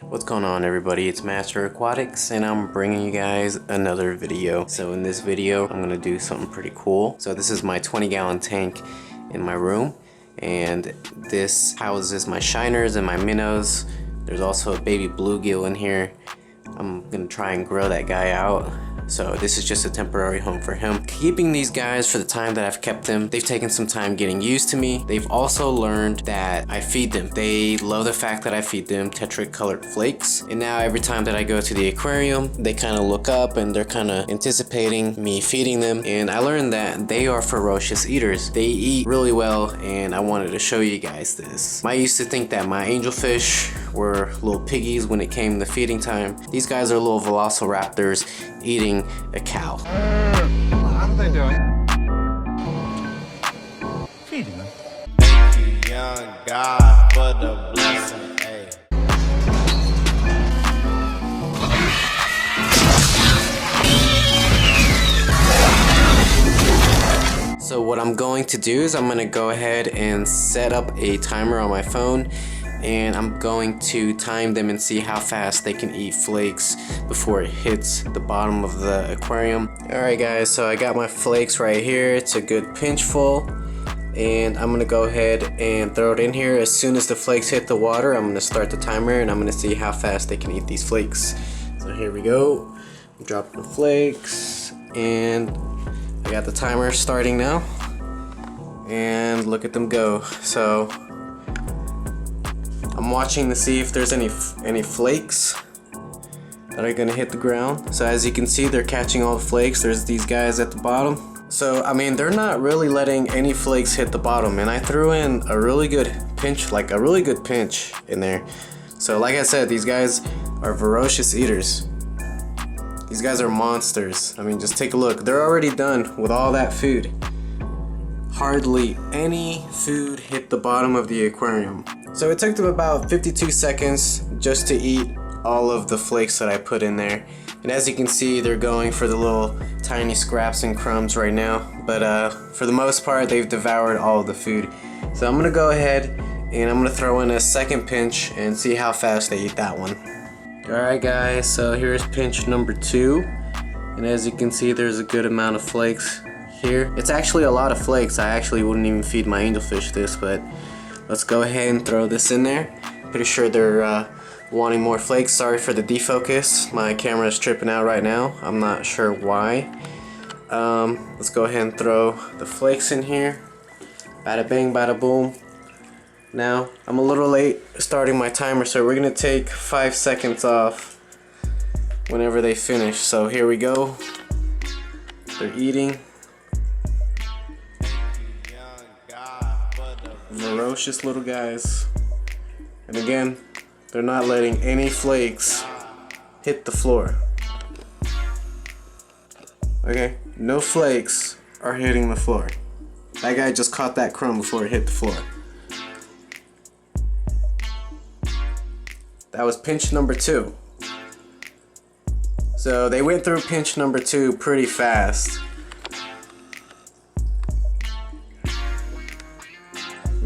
What's going on, everybody? It's MasterAquatics and I'm bringing you guys another video. So in this video I'm gonna do something pretty cool. So this is my 20-gallon tank in my room, and this houses my shiners and my minnows. There's also a baby bluegill in here. I'm gonna try and grow that guy out. So this is just a temporary home for him. Keeping these guys for the time that I've kept them, they've taken some time getting used to me. They've also learned that I feed them. They love the fact that I feed them tetra colored flakes. And now every time that I go to the aquarium, they kind of look up and they're kind of anticipating me feeding them. And I learned that they are ferocious eaters. They eat really well, and I wanted to show you guys this. I used to think that my angelfish were little piggies when it came to feeding time. These guys are little velociraptors eating a cow. How are they doing? Feeding them. Thank you, young God, for the blessing. Hey. So what I'm going to do is I'm going to go ahead and set up a timer on my phone, and I'm going to time them and see how fast they can eat flakes before it hits the bottom of the aquarium. Alright guys, so I got my flakes right here. It's a good pinch full, and I'm gonna go ahead and throw it in here. As soon as the flakes hit the water, I'm gonna start the timer and I'm gonna see how fast they can eat these flakes. So here we go. I'm dropping the flakes, and I got the timer starting now, and look at them go. So I'm watching to see if there's any flakes that are gonna hit the ground. So as you can see, they're catching all the flakes. There's these guys at the bottom. So I mean, they're not really letting any flakes hit the bottom, and I threw in a really good pinch, like a really good pinch in there. So like I said, these guys are ferocious eaters. These guys are monsters. I mean, just take a look. They're already done with all that food. Hardly any food hit the bottom of the aquarium. So it took them about 52 seconds just to eat all of the flakes that I put in there. And as you can see, they're going for the little tiny scraps and crumbs right now. But for the most part, they've devoured all of the food. So I'm gonna go ahead and I'm gonna throw in a second pinch and see how fast they eat that one. Alright guys, so here's pinch number 2. And as you can see, there's a good amount of flakes here. It's actually a lot of flakes. I actually wouldn't even feed my angelfish this, but let's go ahead and throw this in there. Pretty sure they're wanting more flakes. Sorry for the defocus. My camera is tripping out right now. I'm not sure why. Let's go ahead and throw the flakes in here. Bada bing, bada boom. Now, I'm a little late starting my timer, so we're gonna take 5 seconds off whenever they finish. So here we go. They're eating. Ferocious little guys. And again, they're not letting any flakes hit the floor. Okay, no flakes are hitting the floor. That guy just caught that crumb before it hit the floor. That was pinch number 2. So they went through pinch number 2 pretty fast.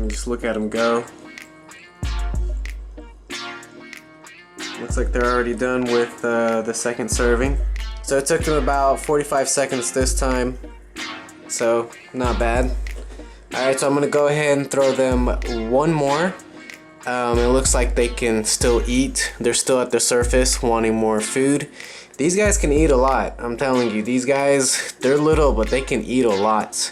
Just look at them go. Looks like they're already done with the second serving. So it took them about 45 seconds this time. So not bad. Alright, so I'm gonna go ahead and throw them one more. It looks like they can still eat. They're still at the surface wanting more food. These guys can eat a lot. I'm telling you, these guys, they're little, but they can eat a lot.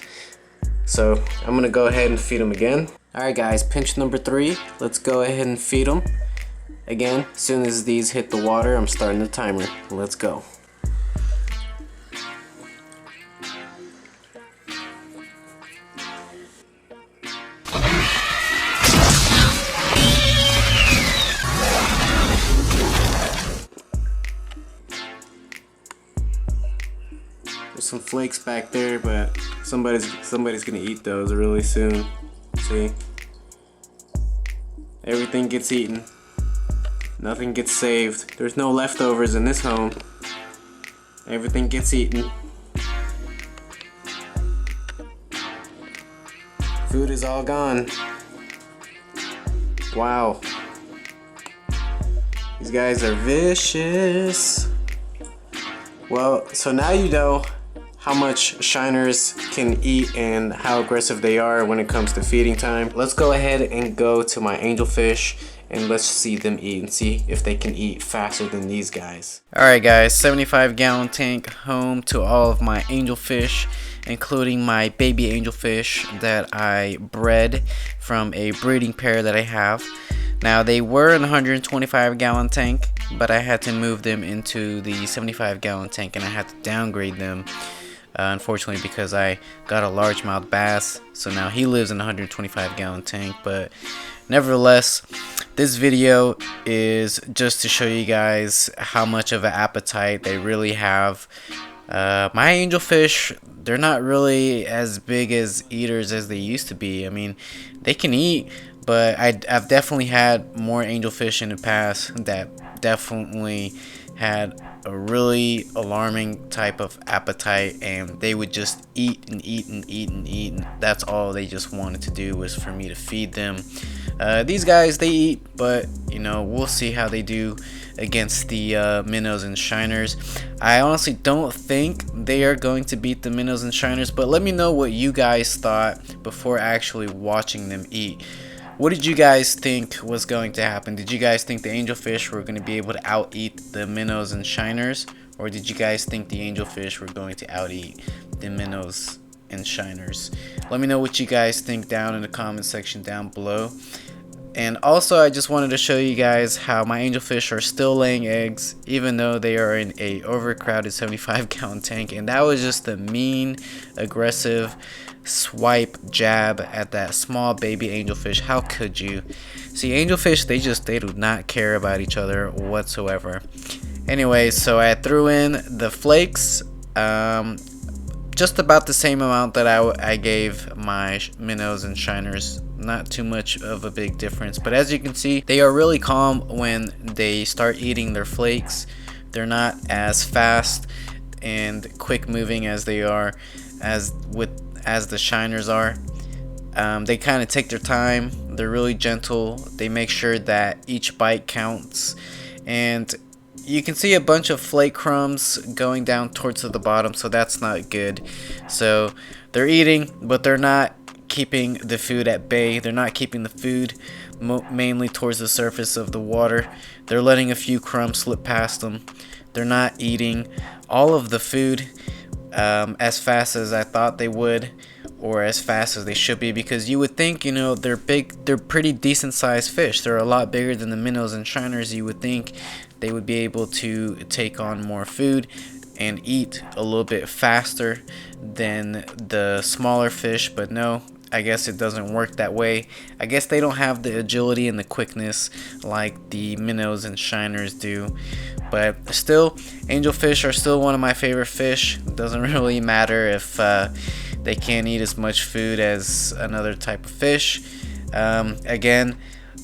So I'm gonna go ahead and feed them again. Alright guys, pinch number 3. Let's go ahead and feed them. Again, as soon as these hit the water, I'm starting the timer. Let's go. There's some flakes back there, but somebody's gonna eat those really soon. See? Everything gets eaten. Nothing gets saved. There's no leftovers in this home. Everything gets eaten. Food is all gone. Wow. These guys are vicious. Well, so now you know how much shiners can eat and how aggressive they are when it comes to feeding time. Let's go ahead and go to my angelfish and let's see them eat and see if they can eat faster than these guys. Alright guys, 75-gallon tank home to all of my angelfish, including my baby angelfish that I bred from a breeding pair that I have. Now they were in a 125-gallon tank, but I had to move them into the 75-gallon tank and I had to downgrade them. Unfortunately, because I got a largemouth bass, so now he lives in a 125-gallon tank. But nevertheless, this video is just to show you guys how much of an appetite they really have. My angelfish, they're not really as big as eaters as they used to be. I mean, they can eat, but I've definitely had more angelfish in the past that definitely had a really alarming type of appetite, and they would just eat and eat and eat and eat, and that's all they just wanted to do was for me to feed them. These guys, they eat, but you know, we'll see how they do against the minnows and shiners. I honestly don't think they are going to beat the minnows and shiners, but let me know what you guys thought before actually watching them eat. What did you guys think was going to happen? Did you guys think the angelfish were going to be able to out-eat the minnows and shiners? Or did you guys think the angelfish were going to out-eat the minnows and shiners? Let me know what you guys think down in the comment section down below. And also, I just wanted to show you guys how my angelfish are still laying eggs, even though they are in a overcrowded 75-gallon tank. And that was just the mean, aggressive swipe jab at that small baby angelfish. How could you? See, angelfish, they do not care about each other whatsoever. Anyway, so I threw in the flakes, just about the same amount that I gave my minnows and shiners. Not too much of a big difference, but as you can see, they are really calm when they start eating their flakes. They're not as fast and quick moving as they are as the shiners are. They kind of take their time. They're really gentle. They make sure that each bite counts, and you can see a bunch of flake crumbs going down towards the bottom, so that's not good. So they're eating, but they're not keeping the food at bay. They're not keeping the food mainly towards the surface of the water. They're letting a few crumbs slip past them. They're not eating all of the food as fast as I thought they would, or as fast as they should be, because you would think, you know, they're pretty decent sized fish. They're a lot bigger than the minnows and shiners. You would think they would be able to take on more food and eat a little bit faster than the smaller fish, but no, I guess it doesn't work that way. I guess they don't have the agility and the quickness like the minnows and shiners do. But still, angelfish are still one of my favorite fish. It doesn't really matter if they can't eat as much food as another type of fish. Again,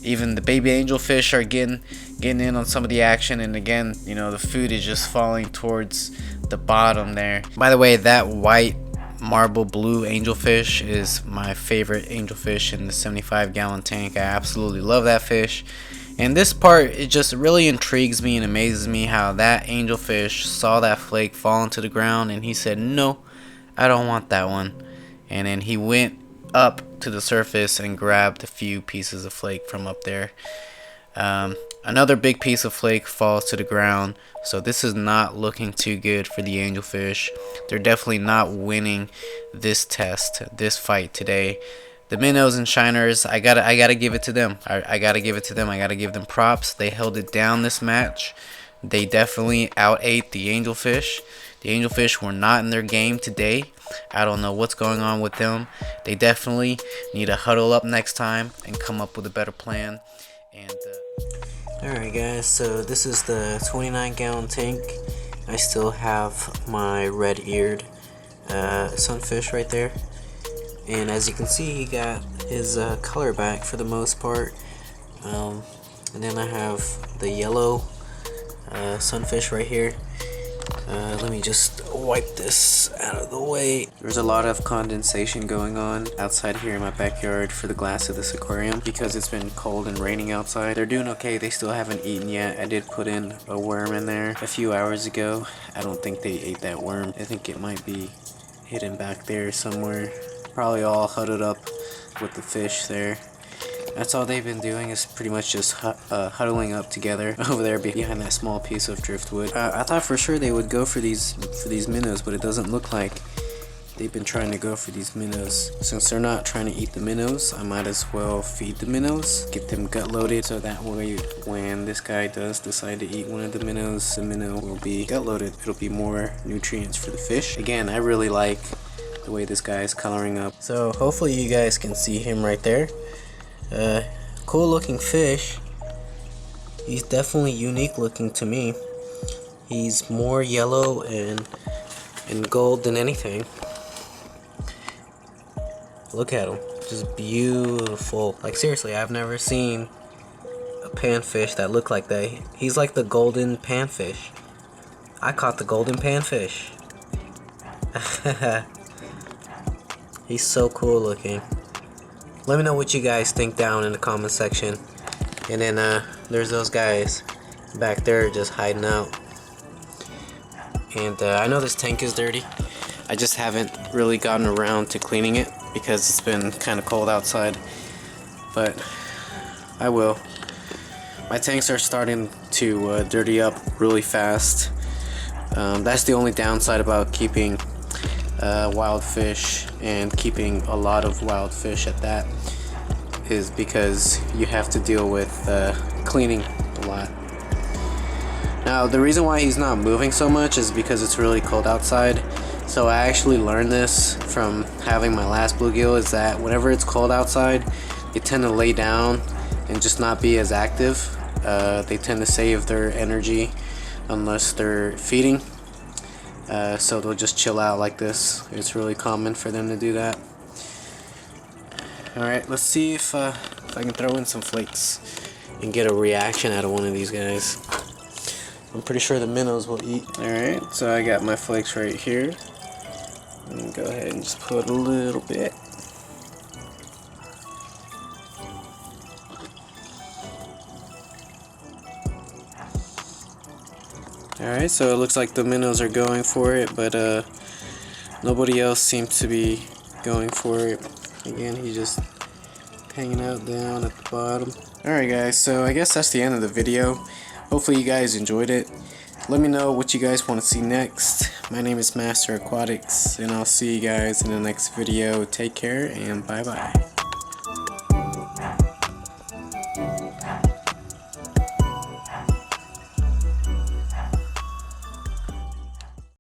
even the baby angelfish are getting in on some of the action, and again, you know, the food is just falling towards the bottom there. By the way, that white marble blue angelfish is my favorite angelfish in the 75-gallon tank. I absolutely love that fish. And this part, it just really intrigues me and amazes me how that angelfish saw that flake fall into the ground and he said, no, I don't want that one. And then he went up to the surface and grabbed a few pieces of flake from up there. Another big piece of flake falls to the ground, so this is not looking too good for the angelfish. They're definitely not winning this test, this fight today. The minnows and shiners, I gotta give it to them. I gotta give it to them. I gotta give them props. They held it down this match. They definitely out-ate the angelfish. The angelfish were not in their game today. I don't know what's going on with them. They definitely need to huddle up next time and come up with a better plan. And alright guys, so this is the 29-gallon tank. I still have my red-eared sunfish right there, and as you can see, he got his color back for the most part. And then I have the yellow sunfish right here. Let me just wipe this out of the way. There's a lot of condensation going on outside here in my backyard for the glass of this aquarium because it's been cold and raining outside. They're doing okay. They still haven't eaten yet. I did put in a worm in there a few hours ago. I don't think they ate that worm. I think it might be hidden back there somewhere. Probably all huddled up with the fish there. That's all they've been doing is pretty much just huddling up together over there behind that small piece of driftwood. I thought for sure they would go for these minnows, but it doesn't look like they've been trying to go for these minnows. Since they're not trying to eat the minnows, I might as well feed the minnows, get them gut loaded, so that way when this guy does decide to eat one of the minnows, the minnow will be gut loaded. It'll be more nutrients for the fish. Again, I really like the way this guy is coloring up. So hopefully you guys can see him right there. Cool looking fish. He's definitely unique looking to me. He's more yellow and gold than anything. Look at him, just beautiful. Like seriously, I've never seen a panfish that looked like that. He's like the golden panfish. I caught the golden panfish. He's so cool looking. Let me know what you guys think down in the comment section. And then there's those guys back there just hiding out. And I know this tank is dirty. I just haven't really gotten around to cleaning it because it's been kind of cold outside. But I will. My tanks are starting to dirty up really fast. That's the only downside about keeping wild fish and keeping a lot of wild fish at that, is because you have to deal with cleaning a lot. Now the reason why he's not moving so much is because it's really cold outside. So I actually learned this from having my last bluegill, is that whenever it's cold outside, they tend to lay down and just not be as active. They tend to save their energy unless they're feeding. So they'll just chill out like this. It's really common for them to do that. Alright, let's see if I can throw in some flakes and get a reaction out of one of these guys. I'm pretty sure the minnows will eat. Alright, so I got my flakes right here. And go ahead and just put a little bit. Alright, so it looks like the minnows are going for it, but nobody else seems to be going for it. Again, he's just hanging out down at the bottom. Alright guys, so I guess that's the end of the video. Hopefully you guys enjoyed it. Let me know what you guys want to see next. My name is MasterAquatics, and I'll see you guys in the next video. Take care, and bye-bye.